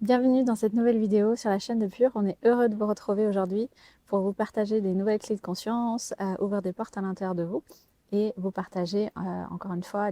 Bienvenue dans cette nouvelle vidéo sur la chaîne de Pure. On est heureux de vous retrouver aujourd'hui pour vous partager des nouvelles clés de conscience, ouvrir des portes à l'intérieur de vous et vous partager encore une fois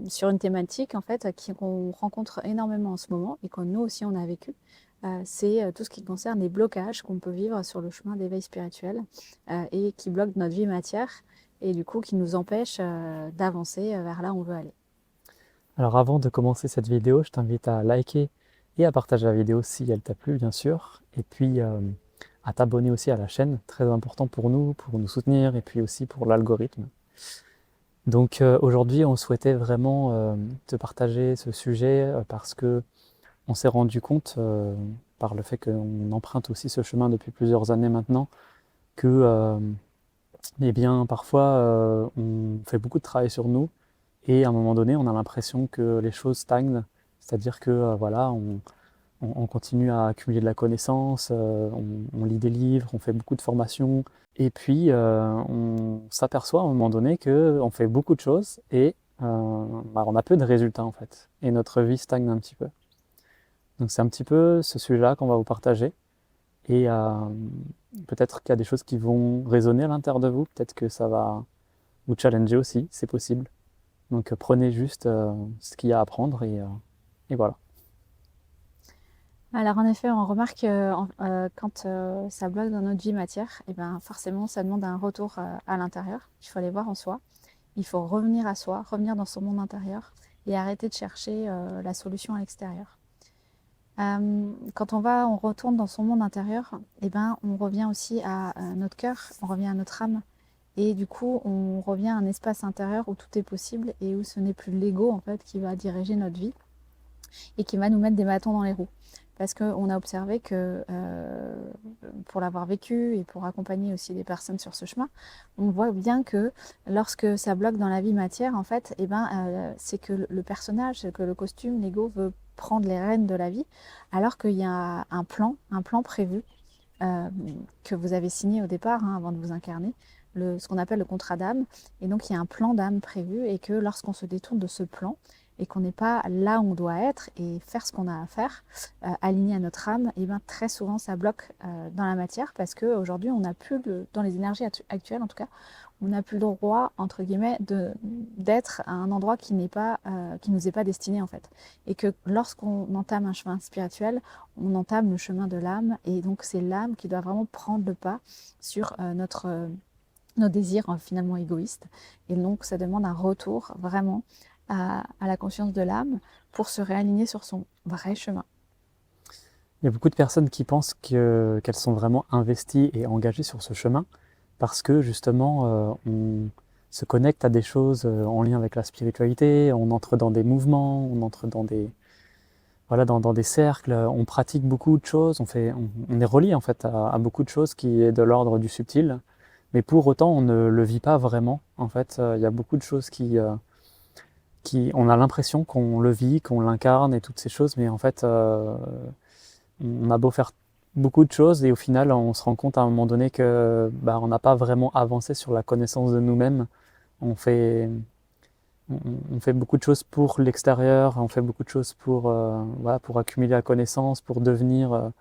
sur une thématique en fait qu'on rencontre énormément en ce moment et que nous aussi on a vécu. C'est tout ce qui concerne les blocages qu'on peut vivre sur le chemin d'éveil spirituel et qui bloquent notre vie matière et du coup qui nous empêchent d'avancer vers là où on veut aller. Alors avant de commencer cette vidéo, je t'invite à liker et à partager la vidéo si elle t'a plu, bien sûr. Et puis à t'abonner aussi à la chaîne, très important pour nous soutenir et puis aussi pour l'algorithme. Donc aujourd'hui, on souhaitait vraiment te partager ce sujet parce que on s'est rendu compte, par le fait qu'on emprunte aussi ce chemin depuis plusieurs années maintenant, que eh bien, parfois on fait beaucoup de travail sur nous et à un moment donné, on a l'impression que les choses stagnent, c'est-à-dire que voilà, on continue à accumuler de la connaissance, on lit des livres, on fait beaucoup de formations, et puis on s'aperçoit à un moment donné qu'on fait beaucoup de choses et on a peu de résultats en fait, et notre vie stagne un petit peu. Donc c'est un petit peu ce sujet-là qu'on va vous partager, et peut-être qu'il y a des choses qui vont résonner à l'intérieur de vous, peut-être que ça va vous challenger aussi, c'est possible. Donc prenez juste ce qu'il y a à prendre et voilà. Alors en effet, on remarque quand ça bloque dans notre vie matière, et ben forcément ça demande un retour à l'intérieur. Il faut aller voir en soi. Il faut revenir à soi, revenir dans son monde intérieur et arrêter de chercher la solution à l'extérieur. Quand on retourne dans son monde intérieur, et ben on revient aussi à notre cœur, on revient à notre âme. Et du coup, on revient à un espace intérieur où tout est possible et où ce n'est plus l'ego en fait qui va diriger notre vie et qui va nous mettre des bâtons dans les roues. Parce qu'on a observé que, pour l'avoir vécu et pour accompagner aussi des personnes sur ce chemin, on voit bien que lorsque ça bloque dans la vie matière, en fait, eh ben, c'est que le personnage, c'est que le costume, l'ego veut prendre les rênes de la vie, alors qu'il y a un plan prévu euh, que vous avez signé au départ, hein, avant de vous incarner, ce qu'on appelle le contrat d'âme. Et donc, il y a un plan d'âme prévu et que lorsqu'on se détourne de ce plan et qu'on n'est pas là où on doit être et faire ce qu'on a à faire, aligné à notre âme, et bien très souvent, ça bloque dans la matière parce qu'aujourd'hui, on n'a plus, dans les énergies actuelles en tout cas, on n'a plus le droit, entre guillemets, d'être à un endroit qui nous est pas destiné en fait. Et que lorsqu'on entame un chemin spirituel, on entame le chemin de l'âme, et donc c'est l'âme qui doit vraiment prendre le pas sur nos désirs finalement égoïstes. Et donc ça demande un retour vraiment à la conscience de l'âme pour se réaligner sur son vrai chemin. Il y a beaucoup de personnes qui pensent qu'elles sont vraiment investies et engagées sur ce chemin parce que justement on se connecte à des choses en lien avec la spiritualité, on entre dans des mouvements, on entre dans des, voilà, dans des cercles, on pratique beaucoup de choses, on est relié en fait à beaucoup de choses qui est de l'ordre du subtil, mais pour autant on ne le vit pas vraiment. En fait, il y a beaucoup de choses on a l'impression qu'on le vit, qu'on l'incarne et toutes ces choses, mais en fait on a beau faire beaucoup de choses et au final on se rend compte à un moment donné que on n'a pas vraiment avancé sur la connaissance de nous-mêmes. On fait, on fait beaucoup de choses pour l'extérieur, on fait beaucoup de choses pour, voilà, pour accumuler la connaissance, pour devenir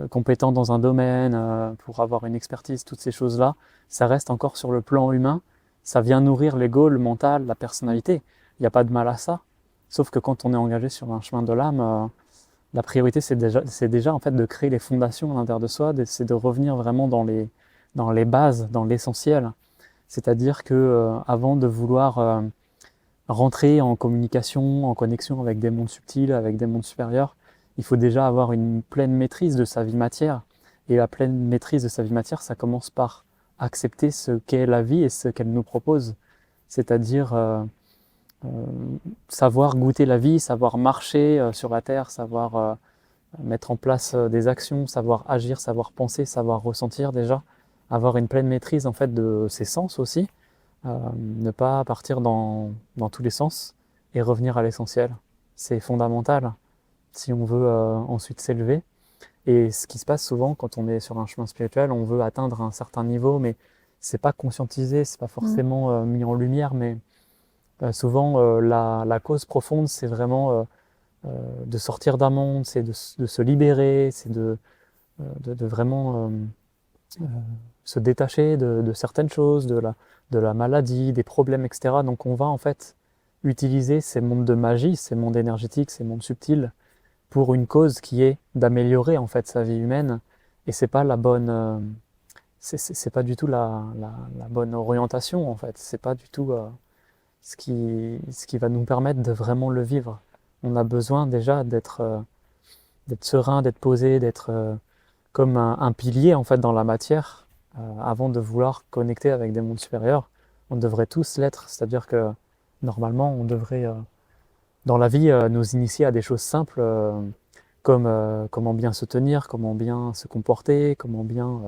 compétent dans un domaine, pour avoir une expertise, toutes ces choses-là. Ça reste encore sur le plan humain, ça vient nourrir l'ego, le mental, la personnalité. Il n'y a pas de mal à ça. Sauf que quand on est engagé sur un chemin de l'âme, la priorité, c'est déjà en fait de créer les fondations à l'intérieur de soi, c'est de revenir vraiment dans les bases, dans l'essentiel. C'est-à-dire que avant de vouloir rentrer en communication, en connexion avec des mondes subtils, avec des mondes supérieurs, il faut déjà avoir une pleine maîtrise de sa vie matière. Et la pleine maîtrise de sa vie matière, ça commence par accepter ce qu'est la vie et ce qu'elle nous propose. C'est-à-dire euh, savoir goûter la vie, savoir marcher sur la terre, savoir mettre en place des actions, savoir agir, savoir penser, savoir ressentir déjà, avoir une pleine maîtrise en fait de ses sens aussi, ne pas partir dans tous les sens et revenir à l'essentiel. C'est fondamental si on veut ensuite s'élever. Et ce qui se passe souvent quand on est sur un chemin spirituel, on veut atteindre un certain niveau, mais c'est pas conscientisé, c'est pas Mm. forcément mis en lumière, mais souvent la cause profonde, c'est vraiment de sortir d'un monde, c'est de se libérer, c'est de vraiment se détacher de certaines choses, de la maladie, des problèmes, etc. Donc on va en fait utiliser ces mondes de magie, ces mondes énergétiques, ces mondes subtils pour une cause qui est d'améliorer en fait sa vie humaine. Et c'est pas la bonne, c'est pas du tout la bonne orientation en fait. C'est pas du tout ce qui va nous permettre de vraiment le vivre. On a besoin déjà d'être serein, d'être posé, d'être comme un pilier en fait dans la matière avant de vouloir connecter avec des mondes supérieurs. On devrait tous l'être, c'est-à-dire que normalement on devrait dans la vie nous initier à des choses simples comme comment bien se tenir, comment bien se comporter, comment bien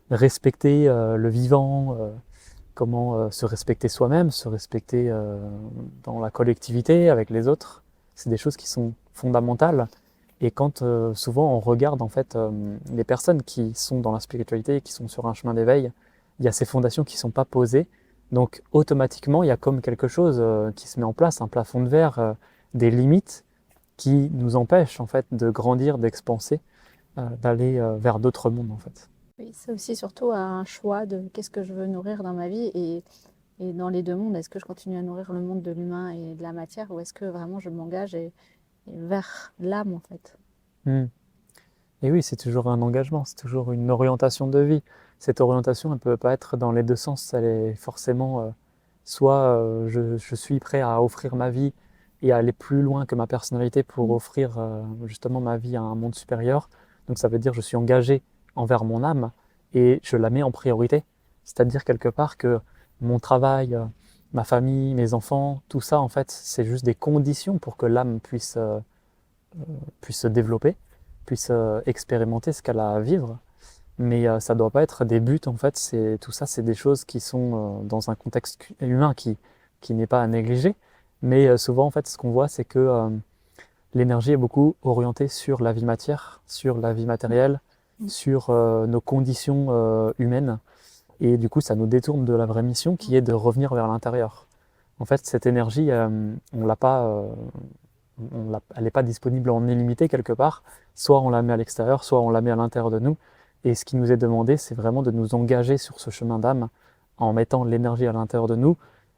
respecter le vivant, comment se respecter soi-même, se respecter dans la collectivité avec les autres. C'est des choses qui sont fondamentales. Et quand souvent on regarde en fait les personnes qui sont dans la spiritualité, qui sont sur un chemin d'éveil, il y a ces fondations qui ne sont pas posées. Donc automatiquement, il y a comme quelque chose qui se met en place, un plafond de verre, des limites qui nous empêchent en fait de grandir, d'expanser, d'aller vers d'autres mondes en fait. Oui, c'est aussi surtout un choix de qu'est-ce que je veux nourrir dans ma vie et dans les deux mondes, est-ce que je continue à nourrir le monde de l'humain et de la matière ou est-ce que vraiment je m'engage et vers l'âme en fait. Hmm. Et oui, c'est toujours un engagement, c'est toujours une orientation de vie. Cette orientation, elle ne peut pas être dans les deux sens. Elle est forcément soit je suis prêt à offrir ma vie et à aller plus loin que ma personnalité pour offrir justement ma vie à un monde supérieur. Donc ça veut dire je suis engagé envers mon âme et je la mets en priorité. C'est-à-dire quelque part que mon travail, ma famille, mes enfants, tout ça en fait, c'est juste des conditions pour que l'âme puisse se développer, puisse expérimenter ce qu'elle a à vivre. Mais ça ne doit pas être des buts, en fait. Tout ça, c'est des choses qui sont dans un contexte humain qui n'est pas à négliger. Mais souvent, en fait, ce qu'on voit, c'est que l'énergie est beaucoup orientée sur la vie matière, sur la vie matérielle, sur nos conditions humaines. Et du coup, ça nous détourne de la vraie mission qui est de revenir vers l'intérieur. En fait, cette énergie, on l'a pas, elle n'est pas disponible en illimité quelque part. Soit on la met à l'extérieur, soit on la met à l'intérieur de nous. Et ce qui nous est demandé, c'est vraiment de nous engager sur ce chemin d'âme en mettant l'énergie à l'intérieur de nous.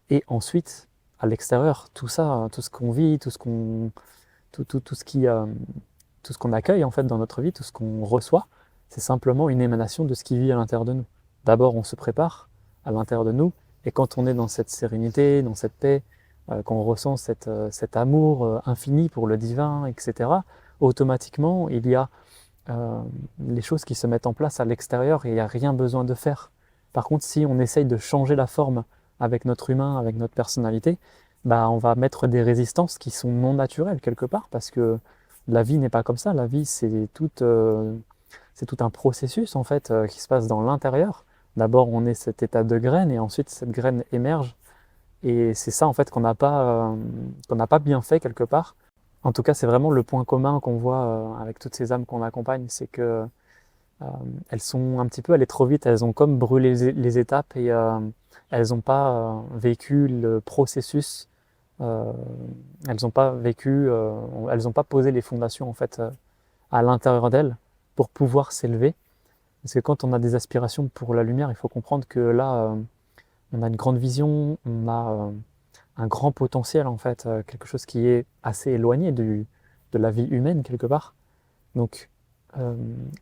Et ensuite, à l'extérieur, tout ça, tout ce qu'on vit, tout ce qu'on accueille en fait dans notre vie, tout ce qu'on reçoit, c'est simplement une émanation de ce qui vit à l'intérieur de nous. D'abord, on se prépare à l'intérieur de nous. Et quand on est dans cette sérénité, dans cette paix, quand on ressent cet amour infini pour le divin, etc., automatiquement, il y a les choses qui se mettent en place à l'extérieur et il n'y a rien besoin de faire. Par contre, si on essaye de changer la forme avec notre humain, avec notre personnalité, bah, on va mettre des résistances qui sont non naturelles quelque part parce que la vie n'est pas comme ça. La vie, c'est tout un processus en fait qui se passe dans l'intérieur. D'abord, on est cette étape de graine et ensuite cette graine émerge. Et c'est ça en fait qu'on n'a pas bien fait quelque part. En tout cas, c'est vraiment le point commun qu'on voit avec toutes ces âmes qu'on accompagne, c'est que elles sont un petit peu allées trop vite, elles ont comme brûlé les étapes et elles n'ont pas vécu le processus, euh, elles n'ont pas elles n'ont pas posé les fondations en fait à l'intérieur d'elles pour pouvoir s'élever. Parce que quand on a des aspirations pour la lumière, il faut comprendre que là, on a une grande vision, on a un grand potentiel en fait, quelque chose qui est assez éloigné de la vie humaine quelque part. Donc euh,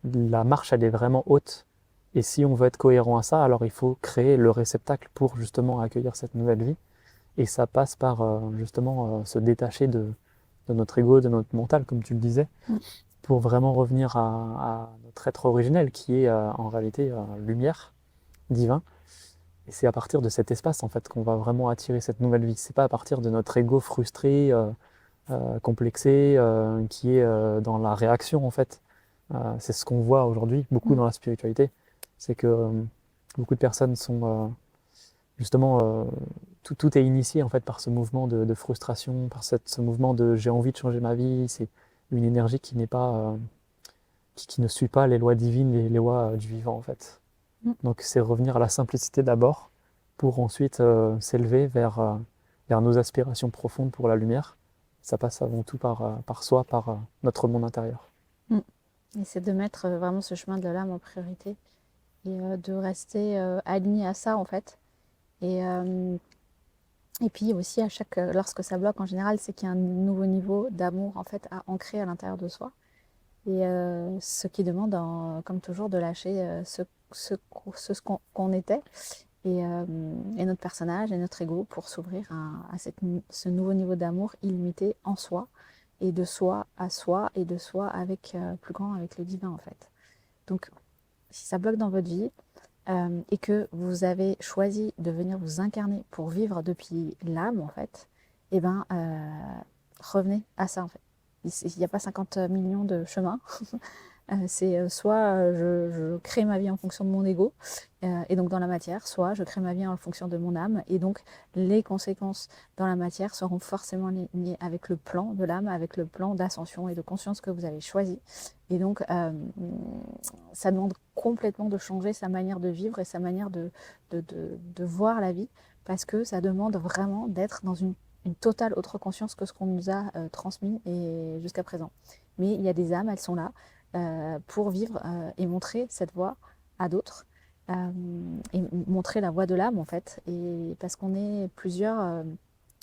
la marche elle est vraiment haute et si on veut être cohérent à ça, alors il faut créer le réceptacle pour justement accueillir cette nouvelle vie et ça passe par justement se détacher de notre ego, de notre mental comme tu le disais, pour vraiment revenir à notre être originel qui est en réalité lumière, divin. Et c'est à partir de cet espace en fait qu'on va vraiment attirer cette nouvelle vie. C'est pas à partir de notre ego frustré, complexé, qui est dans la réaction en fait. C'est ce qu'on voit aujourd'hui beaucoup dans la spiritualité. C'est que beaucoup de personnes sont justement tout est initié en fait par ce mouvement de frustration, par ce mouvement de j'ai envie de changer ma vie. C'est une énergie qui n'est pas qui ne suit pas les lois divines, les lois du vivant en fait. Donc c'est revenir à la simplicité d'abord pour ensuite s'élever vers nos aspirations profondes pour la lumière Ça passe avant tout par soi, par notre monde intérieur. Mm. Et c'est de mettre vraiment ce chemin de l'âme en priorité et de rester aligné à ça en fait. Et, euh, et puis aussi lorsque ça bloque en général, c'est qu'il y a un nouveau niveau d'amour en fait à ancrer à l'intérieur de soi. Et ce qui demande, comme toujours, de lâcher qu'on était et notre personnage et notre ego pour s'ouvrir ce nouveau niveau d'amour illimité en soi et de soi à soi et de soi avec plus grand, avec le divin en fait. Donc, si ça bloque dans votre vie et que vous avez choisi de venir vous incarner pour vivre depuis l'âme en fait, eh ben, revenez à ça en fait. Il n'y a pas 50 millions de chemins. C'est soit je crée ma vie en fonction de mon ego, et donc dans la matière, soit je crée ma vie en fonction de mon âme, et donc les conséquences dans la matière seront forcément liées avec le plan de l'âme, avec le plan d'ascension et de conscience que vous avez choisi. Et donc ça demande complètement de changer sa manière de vivre et sa manière de voir la vie, parce que ça demande vraiment d'être dans une totale autre conscience que ce qu'on nous a transmis et jusqu'à présent. Mais il y a des âmes, elles sont là pour vivre et montrer cette voie à d'autres et montrer la voie de l'âme en fait. Et parce qu'on est plusieurs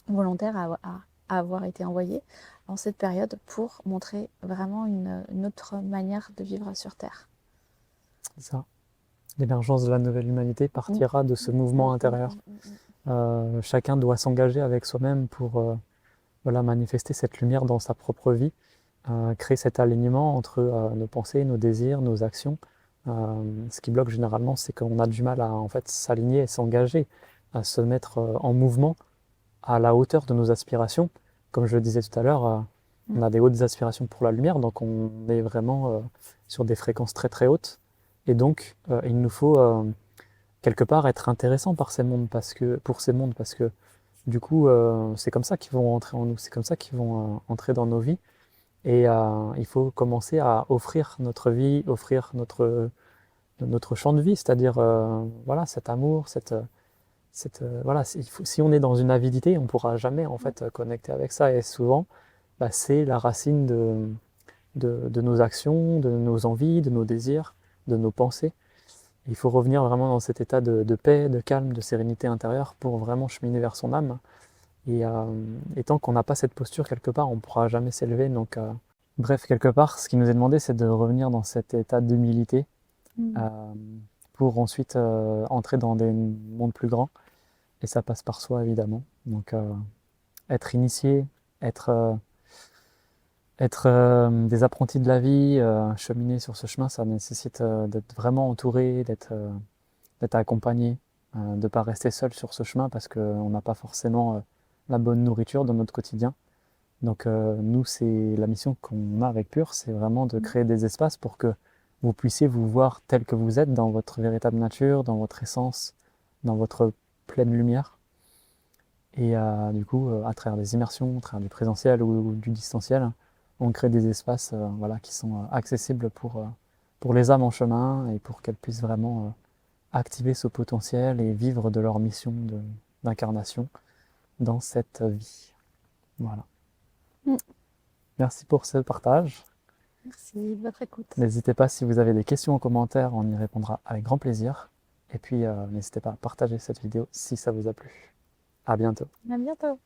volontaires à avoir été envoyés en cette période pour montrer vraiment une autre manière de vivre sur Terre. C'est ça. L'émergence de la nouvelle humanité partira de ce mouvement intérieur. Chacun doit s'engager avec soi-même pour voilà, manifester cette lumière dans sa propre vie, créer cet alignement entre nos pensées, nos désirs, nos actions. Ce qui bloque généralement, c'est qu'on a du mal à en fait, s'aligner et s'engager, à se mettre en mouvement à la hauteur de nos aspirations. Comme je le disais tout à l'heure, on a des hautes aspirations pour la lumière, donc on est vraiment sur des fréquences très très hautes. Et donc, il nous faut quelque part être intéressant pour ces mondes, parce que du coup, c'est comme ça qu'ils vont entrer en nous, c'est comme ça qu'ils vont entrer dans nos vies. Et il faut commencer à offrir notre vie, offrir notre champ de vie, c'est-à-dire voilà, cet amour, voilà, si on est dans une avidité, on ne pourra jamais en fait connecter avec ça. Et souvent, bah, c'est la racine de nos actions, de nos envies, de nos désirs, de nos pensées. Il faut revenir vraiment dans cet état de paix, de calme, de sérénité intérieure pour vraiment cheminer vers son âme. Et tant qu'on n'a pas cette posture quelque part, on ne pourra jamais s'élever. Donc, bref, quelque part, ce qui nous est demandé, c'est de revenir dans cet état d'humilité pour ensuite entrer dans des mondes plus grands. Et ça passe par soi, évidemment. Donc, être initié, être des apprentis de la vie, cheminer sur ce chemin, ça nécessite d'être vraiment entouré, d'être accompagné, de ne pas rester seul sur ce chemin parce qu'on n'a pas forcément la bonne nourriture dans notre quotidien. Donc nous, c'est la mission qu'on a avec Pure, c'est vraiment de créer des espaces pour que vous puissiez vous voir tel que vous êtes dans votre véritable nature, dans votre essence, dans votre pleine lumière. Et du coup, à travers des immersions, à travers du présentiel ou du distanciel, on crée des espaces voilà, qui sont accessibles pour les âmes en chemin et pour qu'elles puissent vraiment activer ce potentiel et vivre de leur mission d'incarnation dans cette vie. Voilà. Merci pour ce partage. Merci de votre écoute. N'hésitez pas, si vous avez des questions en commentaire, on y répondra avec grand plaisir. Et puis, n'hésitez pas à partager cette vidéo si ça vous a plu. À bientôt. À bientôt.